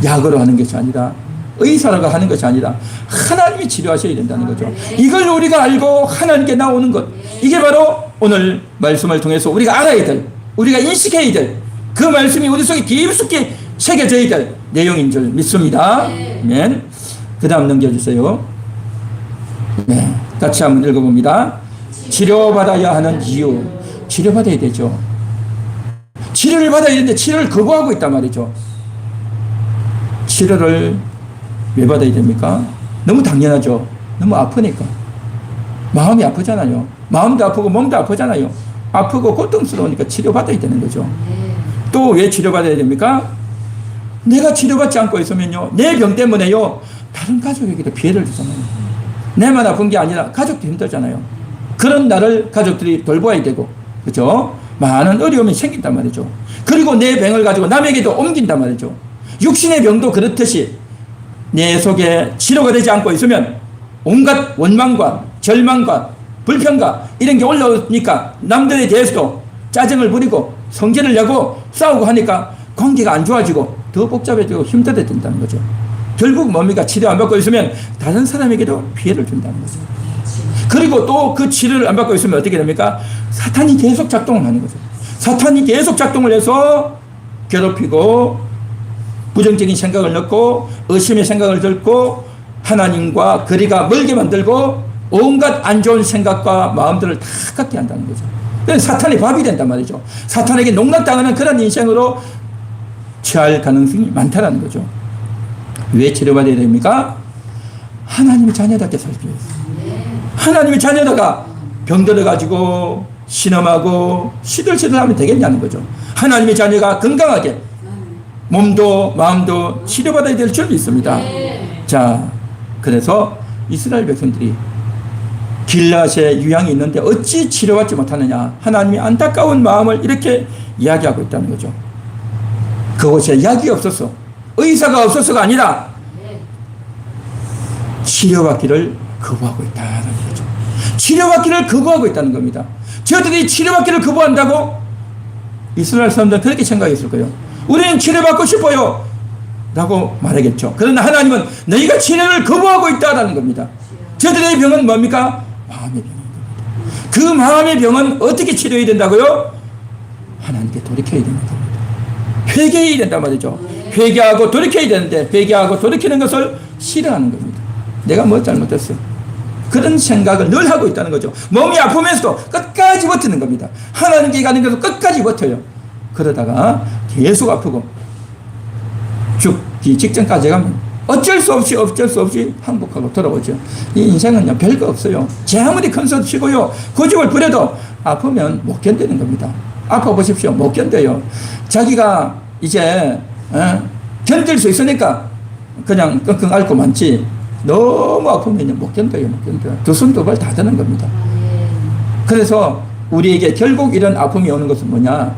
약으로 하는 것이 아니라 의사라고 하는 것이 아니라 하나님이 치료하셔야 된다는 거죠. 이걸 우리가 알고 하나님께 나오는 것, 이게 바로 오늘 말씀을 통해서 우리가 알아야 될, 우리가 인식해야 될 그 말씀이 우리 속에 깊숙이 새겨져야 될 내용인 줄 믿습니다. 아멘. 그 다음 넘겨주세요. 네, 같이 한번 읽어봅니다. 치료받아야 하는 이유. 치료받아야 되죠. 치료를 받아야 되는데 치료를 거부하고 있단 말이죠. 치료를 왜 받아야 됩니까? 너무 당연하죠. 너무 아프니까. 마음이 아프잖아요. 마음도 아프고 몸도 아프잖아요. 아프고 고통스러우니까 치료받아야 되는 거죠. 또 왜 치료받아야 됩니까? 내가 치료받지 않고 있으면요, 내 병 때문에요, 다른 가족에게도 피해를 주잖아요. 내만 아픈 게 아니라 가족도 힘들잖아요. 그런 나를 가족들이 돌봐야 되고, 그죠? 많은 어려움이 생긴단 말이죠. 그리고 내 병을 가지고 남에게도 옮긴단 말이죠. 육신의 병도 그렇듯이 내 속에 치료가 되지 않고 있으면 온갖 원망과 절망과 불평과 이런 게 올라오니까 남들에 대해서도 짜증을 부리고 성질을 내고 싸우고 하니까 관계가 안 좋아지고 더 복잡해지고 힘들어진다는 거죠. 결국 뭡니까? 치료 안 받고 있으면 다른 사람에게도 피해를 준다는 거죠. 그리고 또 그 치료를 안 받고 있으면 어떻게 됩니까? 사탄이 계속 작동을 하는 거죠. 사탄이 계속 작동을 해서 괴롭히고 부정적인 생각을 넣고 의심의 생각을 들고 하나님과 거리가 멀게 만들고 온갖 안 좋은 생각과 마음들을 다 갖게 한다는 거죠. 그래서 사탄의 밥이 된단 말이죠. 사탄에게 농락당하는 그런 인생으로 취할 가능성이 많다는 거죠. 왜 치료받아야 됩니까? 하나님의 자녀답게 살기 위해서. 하나님의 자녀다가 병들어가지고 신음하고 시들시들하면 되겠냐는 거죠. 하나님의 자녀가 건강하게 몸도 마음도 치료받아야 될 줄 믿습니다. 자, 그래서 이스라엘 백성들이 길앗에 유향이 있는데 어찌 치료받지 못하느냐, 하나님이 안타까운 마음을 이렇게 이야기하고 있다는 거죠. 그곳에 약이 없어서, 의사가 없어서가 아니라 치료받기를 거부하고 있다는 거죠. 치료받기를 거부하고 있다는 겁니다. 저들이 치료받기를 거부한다고 이스라엘 사람들은 그렇게 생각했을 거예요. 우리는 치료받고 싶어요 라고 말하겠죠. 그러나 하나님은 너희가 치료를 거부하고 있다는 겁니다. 저들의 병은 뭡니까? 마음의 병입니다. 그 마음의 병은 어떻게 치료해야 된다고요? 하나님께 돌이켜야 되는 겁니다. 회개해야 된단 말이죠. 회개하고 돌이켜야 되는데 회개하고 돌이키는 것을 싫어하는 겁니다. 내가 뭐 잘못했어? 그런 생각을 늘 하고 있다는 거죠. 몸이 아프면서도 끝까지 버티는 겁니다. 하나님께 가는 것도 끝까지 버텨요. 그러다가 계속 아프고 죽기 직전까지 가면 어쩔 수 없이 항복하고 돌아오죠. 이 인생은요, 별거 없어요. 제 아무리 큰 소리 치고요, 고집을 부려도 아프면 못 견디는 겁니다. 아파보십시오. 못 견뎌요. 자기가 이제 견딜 수 있으니까 그냥 끙끙 앓고 많지, 너무 아프면 못 견뎌요. 못 견뎌요. 두 손 두 발 다 드는 겁니다. 그래서 우리에게 결국 이런 아픔이 오는 것은 뭐냐?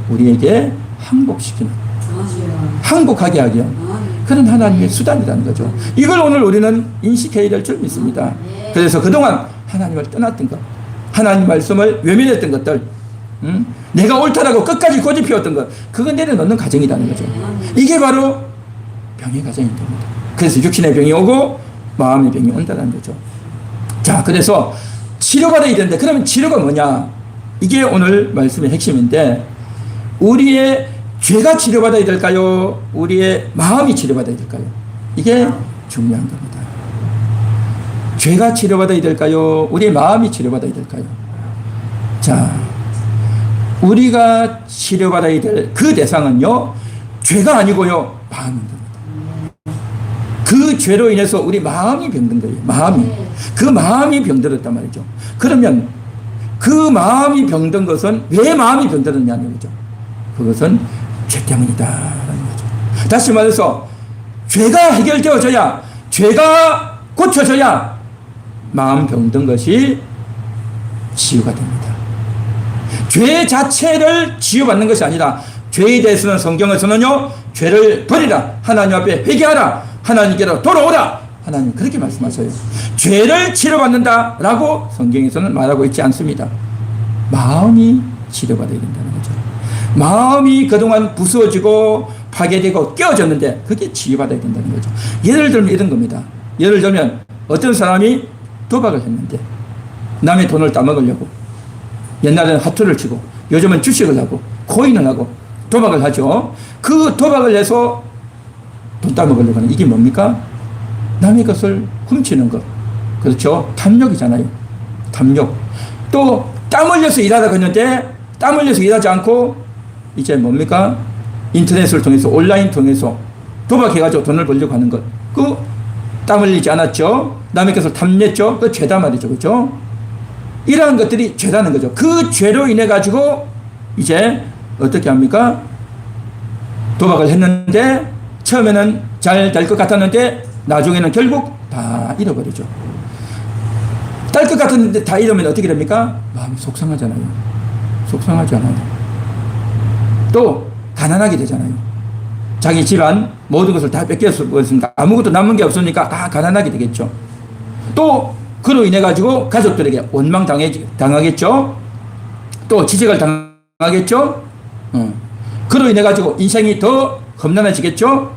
우리에게 항복시키는, 항복하게 하기 위한 그런 하나님의 수단이라는 거죠. 이걸 오늘 우리는 인식해야 될 줄 믿습니다. 그래서 그동안 하나님을 떠났던 것, 하나님 말씀을 외면했던 것들, 내가 옳다라고 끝까지 고집해왔던 것, 그거 내려놓는 과정이라는 거죠. 이게 바로 병의 과정인 겁니다. 그래서 육신의 병이 오고 마음의 병이 온다는 거죠. 자, 그래서 치료받아야 되는데, 그러면 치료가 뭐냐? 이게 오늘 말씀의 핵심인데, 우리의 죄가 치료받아야 될까요? 우리의 마음이 치료받아야 될까요? 이게 중요한 겁니다. 죄가 치료받아야 될까요? 우리의 마음이 치료받아야 될까요? 자, 우리가 치료받아야 될 그 대상은요, 죄가 아니고요, 마음입니다. 그 죄로 인해서 우리 마음이 병든 거예요. 마음이. 그 마음이 병들었단 말이죠. 그러면 그 마음이 병든 것은 왜 마음이 병들었냐는 거죠. 그것은 죄 때문이다라는 거죠. 다시 말해서 죄가 해결되어져야, 죄가 고쳐져야 마음 병든 것이 치유가 됩니다. 죄 자체를 치유받는 것이 아니라, 죄에 대해서는 성경에서는요, 죄를 버리라, 하나님 앞에 회개하라, 하나님께로 돌아오라, 하나님 그렇게 말씀하셔요. 죄를 치료받는다라고 성경에서는 말하고 있지 않습니다. 마음이 치료받아야 된다는 거죠. 마음이 그동안 부서지고 파괴되고 깨어졌는데 그게 치유받아야 된다는 거죠. 예를 들면 이런 겁니다. 예를 들면 어떤 사람이 도박을 했는데 남의 돈을 따먹으려고, 옛날에는 하투를 치고 요즘은 주식을 하고 코인을 하고 도박을 하죠. 그 도박을 해서 돈 따먹으려고 하는 이게 뭡니까? 남의 것을 훔치는 것. 그렇죠. 탐욕이잖아요. 탐욕. 또 땀 흘려서 일하다가 했는데 땀 흘려서 일하지 않고 이제 뭡니까? 인터넷을 통해서 온라인 통해서 도박해가지고 돈을 벌려고 하는 것. 그 땀 흘리지 않았죠. 남의 것을 탐냈죠. 그 죄다 말이죠. 그렇죠. 이러한 것들이 죄라는 거죠. 그 죄로 인해 가지고 이제 어떻게 합니까? 도박을 했는데 처음에는 잘 될 것 같았는데 나중에는 결국 다 잃어버리죠. 될 것 같았는데 다 잃으면 어떻게 됩니까? 마음이 속상하잖아요. 속상하잖아요. 또 가난하게 되잖아요. 자기 집안 모든 것을 다 뺏겼으니까 아무것도 남은 게 없으니까 다 가난하게 되겠죠. 또 그로 인해 가지고 가족들에게 원망당하겠죠. 또 지적을 당하겠죠. 그로 인해 가지고 인생이 더 험난해지겠죠.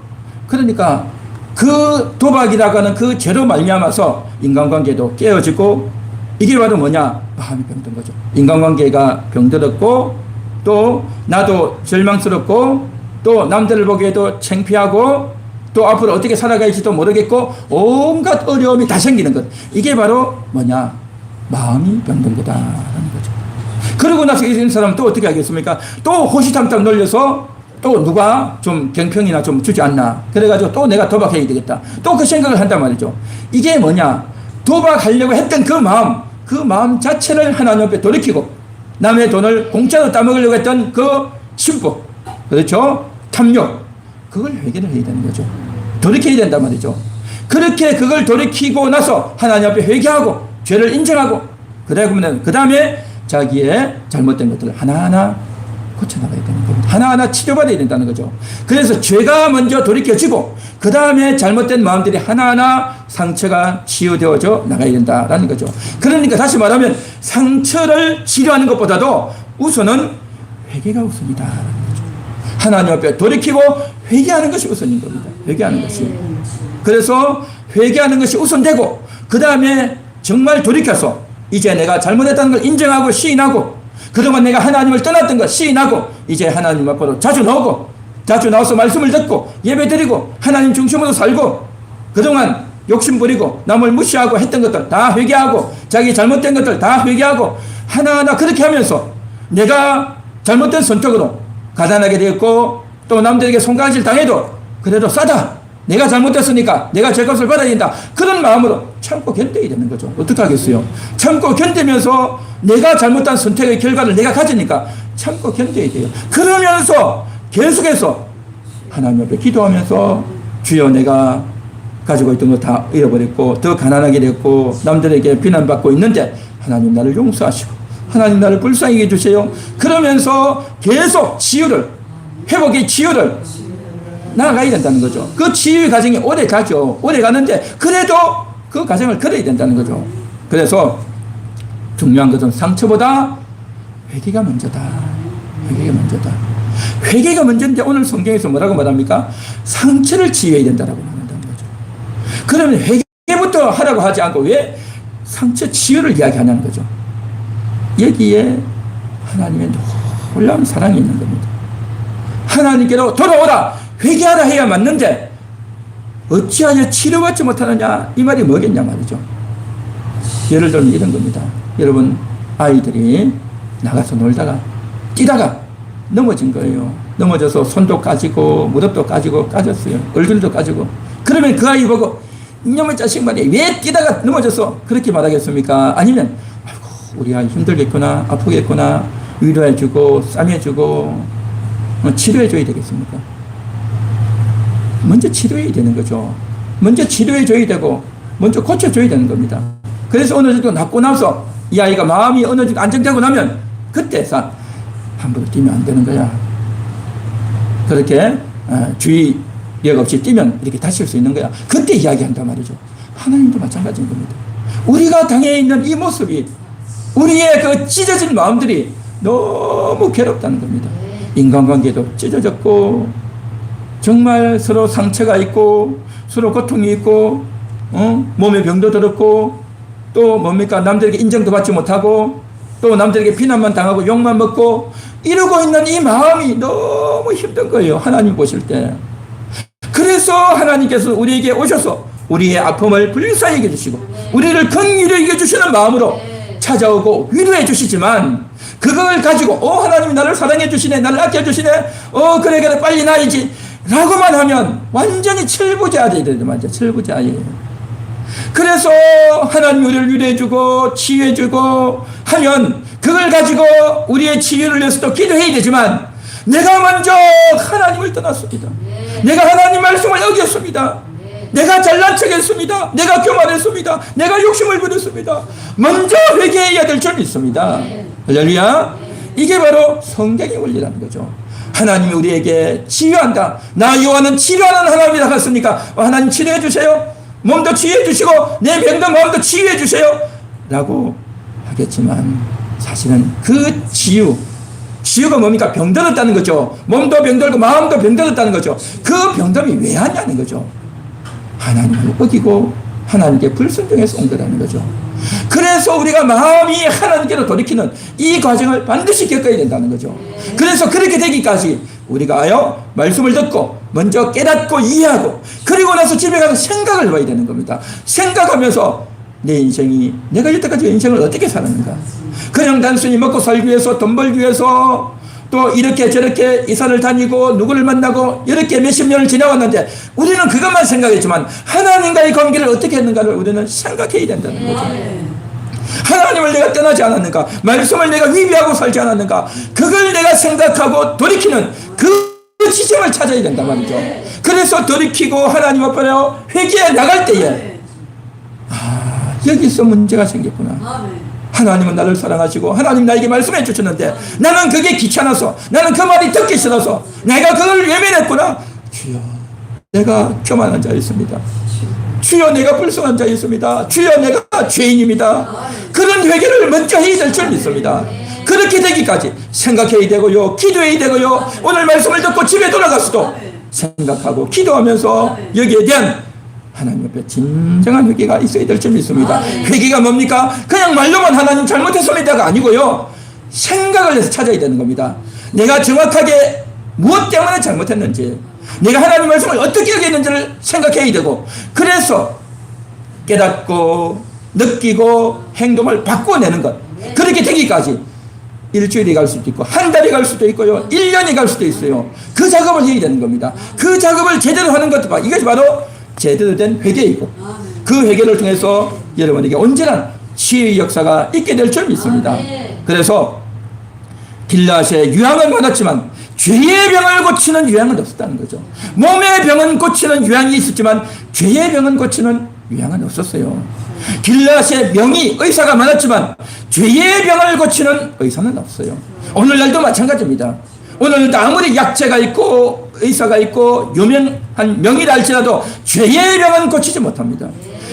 그러니까 그 도박이라고 하는 그 죄로 말미암아서 인간관계도 깨어지고 이게 바로 뭐냐? 마음이 병든 거죠. 인간관계가 병들었고 또 나도 절망스럽고 또 남들을 보기에도 창피하고 또 앞으로 어떻게 살아갈지도 모르겠고 온갖 어려움이 다 생기는 것. 이게 바로 뭐냐? 마음이 병든 거다라는 거죠. 그러고 나서 이 사람은 또 어떻게 하겠습니까? 또 호시탐탐 놀려서 또 누가 좀 경평이나 좀 주지 않나. 그래가지고 또 내가 도박해야 되겠다. 또 그 생각을 한단 말이죠. 이게 뭐냐? 도박하려고 했던 그 마음 자체를 하나님 앞에 돌이키고 남의 돈을 공짜로 따먹으려고 했던 그 심보. 그렇죠? 탐욕. 그걸 회개를 해야 되는 거죠. 돌이켜야 된단 말이죠. 그렇게 그걸 돌이키고 나서 하나님 앞에 회개하고 죄를 인정하고 그러면 그 다음에 자기의 잘못된 것들을 하나하나 고쳐나가야 되는 겁니다. 하나하나 치료받아야 된다는 거죠. 그래서 죄가 먼저 돌이켜지고 그 다음에 잘못된 마음들이 하나하나 상처가 치유되어져 나가야 된다는 거죠. 그러니까 다시 말하면 상처를 치료하는 것보다도 우선은 회개가 우선이다. 하나님 앞에 돌이키고 회개하는 것이 우선인 겁니다. 회개하는 것이. 그래서 회개하는 것이 우선되고 그 다음에 정말 돌이켜서 이제 내가 잘못했다는 걸 인정하고 시인하고 그동안 내가 하나님을 떠났던 것 시인하고 이제 하나님 앞으로 자주 나와서 말씀을 듣고 예배드리고 하나님 중심으로 살고 그동안 욕심 부리고 남을 무시하고 했던 것들 다 회개하고 자기 잘못된 것들 다 회개하고 하나하나 그렇게 하면서 내가 잘못된 선택으로 가난하게 되었고 또 남들에게 손가락질 당해도 그래도 싸다. 내가 잘못됐으니까 내가 제 것을 받아야 된다. 그런 마음으로 참고 견뎌야 되는 거죠. 어떻게 하겠어요? 참고 견디면서 내가 잘못한 선택의 결과를 내가 가지니까 참고 견뎌야 돼요. 그러면서 계속해서 하나님 앞에 기도하면서 주여 내가 가지고 있던 거 다 잃어버렸고 더 가난하게 됐고 남들에게 비난받고 있는데 하나님 나를 용서하시고 하나님 나를 불쌍히 해주세요. 그러면서 계속 회복의 치유를 나아가야 된다는 거죠. 그 치유의 과정이 오래 가죠. 오래 가는데 그래도 그 과정을 걸어야 된다는 거죠. 그래서 중요한 것은 상처보다 회개가 먼저다. 회개가 먼저다. 회개가 먼저인데 오늘 성경에서 뭐라고 말합니까? 상처를 치유해야 된다라고 말한다는 거죠. 그러면 회개부터 하라고 하지 않고 왜 상처 치유를 이야기하냐는 거죠. 여기에 하나님의 놀라운 사랑이 있는 겁니다. 하나님께로 돌아오라 회개하라 해야 맞는데 어찌하여 치료받지 못하느냐 이 말이 뭐겠냐 말이죠. 예를 들면 이런 겁니다. 여러분 아이들이 나가서 놀다가 뛰다가 넘어진 거예요. 넘어져서 손도 까지고 무릎도 까지고 까졌어요. 얼굴도 까지고 그러면 그 아이 보고 이놈의 자식 말이야 왜 뛰다가 넘어져서 그렇게 말하겠습니까? 아니면 아이고 우리 아이 힘들겠구나 아프겠구나 위로해주고 싸매주고 치료해줘야 되겠습니까? 먼저 치료해야 되는 거죠. 먼저 치료해줘야 되고 먼저 고쳐줘야 되는 겁니다. 그래서 어느 정도 낫고 나서 이 아이가 마음이 어느 정도 안정되고 나면 그때 함부로 뛰면 안 되는 거야. 그렇게 주의력 없이 뛰면 이렇게 다칠 수 있는 거야. 그때 이야기한단 말이죠. 하나님도 마찬가지인 겁니다. 우리가 당해 있는 이 모습이 우리의 그 찢어진 마음들이 너무 괴롭다는 겁니다. 인간관계도 찢어졌고 정말 서로 상처가 있고 서로 고통이 있고 몸에 병도 들었고 또 뭡니까 남들에게 인정도 받지 못하고 또 남들에게 비난만 당하고 욕만 먹고 이러고 있는 이 마음이 너무 힘든 거예요. 하나님 보실 때. 그래서 하나님께서 우리에게 오셔서 우리의 아픔을 불쌍히 여겨주시고 우리를 긍휼히 여겨주시는 마음으로 찾아오고 위로해 주시지만 그걸 가지고 하나님이 나를 사랑해 주시네, 나를 아껴 주시네, 그래 빨리 나이지 라고만 하면 완전히 철부자들이 되는 말이죠. 철부자예요. 그래서 하나님이 우리를 위로해 주고 치유해 주고 하면 그걸 가지고 우리의 치유를 위해서도 기도해야 되지만 내가 먼저 하나님을 떠났습니다. 내가 하나님 말씀을 어겼습니다. 내가 잘난 척했습니다. 내가 교만했습니다. 내가 욕심을 부렸습니다. 먼저 회개해야 될 점이 있습니다. 할렐루야. 이게 바로 성경의 원리라는 거죠. 하나님이 우리에게 치유한다. 나 요한은 치료하는 하나님이라 했으니까 하나님 치료해 주세요. 몸도 치유해 주시고 내 병도 마음도 치유해 주세요 라고 하겠지만 사실은 그 치유가 뭡니까? 병들었다는 거죠. 몸도 병들고 마음도 병들었다는 거죠. 그 병듦이 왜 하냐는 거죠. 하나님을 어기고 하나님께 불순종해서 온 거라는 거죠. 그래서 우리가 마음이 하나님께로 돌이키는 이 과정을 반드시 겪어야 된다는 거죠. 그래서 그렇게 되기까지 우리가 말씀을 듣고 먼저 깨닫고 이해하고 그리고 나서 집에 가서 생각을 해봐야 되는 겁니다. 생각하면서 내 인생이 내가 여태까지 인생을 어떻게 살았는가. 그냥 단순히 먹고 살기 위해서 돈 벌기 위해서 또 이렇게 저렇게 이사를 다니고 누구를 만나고 이렇게 몇십 년을 지나왔는데 우리는 그것만 생각했지만 하나님과의 관계를 어떻게 했는가를 우리는 생각해야 된다는 거죠. 하나님을 내가 떠나지 않았는가, 말씀을 내가 위배하고 살지 않았는가, 그걸 내가 생각하고 돌이키는 그 지점을 찾아야 된단 말이죠. 그래서 돌이키고 하나님 앞으로 회개해 나갈 때에 여기서 문제가 생겼구나. 하나님은 나를 사랑하시고 하나님 나에게 말씀해 주셨는데 나는 그게 귀찮아서, 나는 그 말이 듣기 싫어서 내가 그걸 외면했구나. 주여, 내가 교만한 자였습니다. 주여, 내가 불쌍한 자였습니다. 주여, 내가 죄인입니다. 그런 회개를 먼저 해야 될 줄 믿습니다. 그렇게 되기까지 생각해야 되고요, 기도해야 되고요, 오늘 말씀을 듣고 집에 돌아가서도 생각하고 기도하면서 여기에 대한 하나님 옆에 진정한 회개가 있어야 될 줄 믿습니다. 회개가 뭡니까? 그냥 말로만 하나님 잘못했습니다가 아니고요, 생각을 해서 찾아야 되는 겁니다. 내가 정확하게 무엇 때문에 잘못했는지, 내가 하나님 말씀을 어떻게 여겼는지를 생각해야 되고, 그래서 깨닫고 느끼고 행동을 바꿔내는 것, 그렇게 되기까지 일주일이 갈 수도 있고 한 달이 갈 수도 있고요, 1년이 갈 수도 있어요. 그 작업을 해야 되는 겁니다. 그 작업을 제대로 하는 것도 이것이 바로 제대로 된 회개이고, 그 회개를 통해서 여러분에게 온전한 치유의 역사가 있게 될 줄 믿습니다. 그래서 길라앗의 유황은 많았지만 죄의 병을 고치는 유황은 없었다는 거죠. 몸의 병은 고치는 유황이 있었지만 죄의 병은 고치는 유황은 없었어요. 길라앗의 병이 의사가 많았지만 죄의 병을 고치는 의사는 없어요. 오늘날도 마찬가지입니다. 오늘도 아무리 약재가 있고 의사가 있고 유명한 명의라 할지라도 죄의 병은 고치지 못합니다.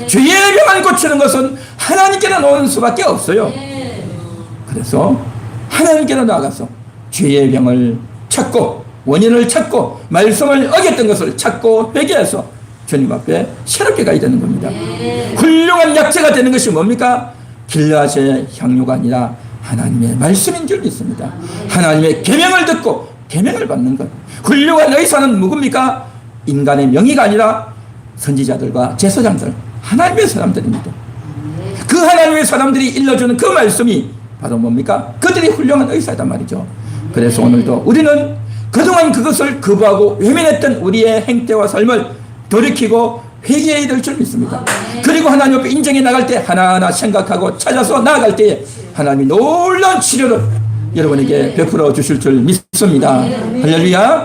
죄의 병을 고치는 것은 하나님께로 나오는 수밖에 없어요. 그래서 하나님께로 나아가서 죄의 병을 찾고 원인을 찾고 말씀을 어겼던 것을 찾고 회개해서 주님 앞에 새롭게 가야 되는 겁니다. 훌륭한 약재가 되는 것이 뭡니까? 길라앗의 향유가 아니라 하나님의 말씀인 줄 믿습니다. 하나님의 계명을 듣고 계명을 받는 것. 훌륭한 의사는 누굽니까? 인간의 명의가 아니라 선지자들과 제사장들, 하나님의 사람들입니다. 그 하나님의 사람들이 일러주는 그 말씀이 바로 뭡니까? 그들이 훌륭한 의사단 말이죠. 그래서 오늘도 우리는 그동안 그것을 거부하고 외면했던 우리의 행태와 삶을 돌이키고 회개해야 될 줄 믿습니다. 그리고 하나님 앞에 인정해 나갈 때 하나하나 생각하고 찾아서 나아갈 때에 하나님이 놀라운 치료를 여러분에게 베풀어 주실 줄 믿습니다. 할렐루야.